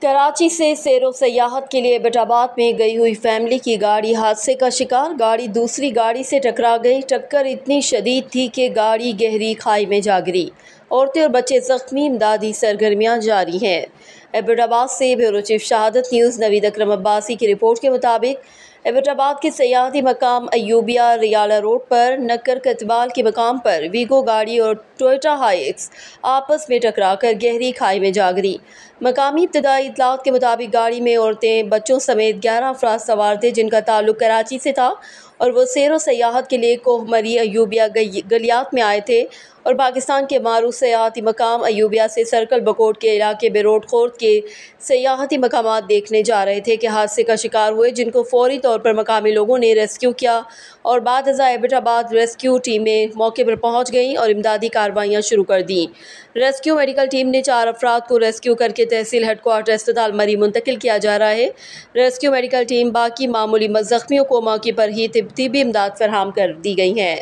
کراچی سے سیر و سیاحت کے لیے ایبٹ آباد میں گئی ہوئی فیملی کی گاڑی حادثے کا شکار۔ گاڑی دوسری گاڑی سے ٹکرا گئی۔ ٹکر اتنی شدید تھی کہ گاڑی گہری کھائی میں جا گری۔ عورتیں اور بچے زخمی۔ امدادی سرگرمیاں جاری ہیں۔ ایبٹ آباد سے بیورو چیف شہادت نیوز نوید اکرم عباسی کی رپورٹ کے مطابق ایبٹ آباد کے سیاحتی مقام ایوبیہ ریالہ روڈ پر نکر کتبال کے مقام پر ویگو گاڑی اور ٹوئٹا ہائیکس آپس میں ٹکرا کر گہری کھائی میں جا گری۔ مقامی ابتدائی اطلاعات کے مطابق گاڑی میں عورتیں، بچوں سمیت 11 افراد سوار تھے جن کا تعلق کراچی سے تھا اور وہ سیر و سیاحت کے لیے کوہ مری ایوبیہ گلیات میں آئے تھے اور پاکستان کے معروف سیاحتی مقام ایوبیہ سے سرکل بکوٹ کے علاقے بیروٹ خورد کے سیاحتی مقامات دیکھنے جا رہے تھے کہ حادثے کا شکار ہوئے، جن کو فوری طور پر مقامی لوگوں نے ریسکیو کیا اور بعد ازاں ایبٹ آباد ریسکیو ٹیمیں موقع پر پہنچ گئیں اور امدادی کارروائیاں شروع کر دیں۔ ریسکیو میڈیکل ٹیم نے 4 افراد کو ریسکیو کر کے تحصیل ہیڈ کوارٹر اسپتال مری منتقل کیا جا رہا ہے۔ ریسکیو میڈیکل ٹیم باقی معمولی زخمیوں کو موقع پر ہی طبی امداد فراہم کر دی گئی ہے۔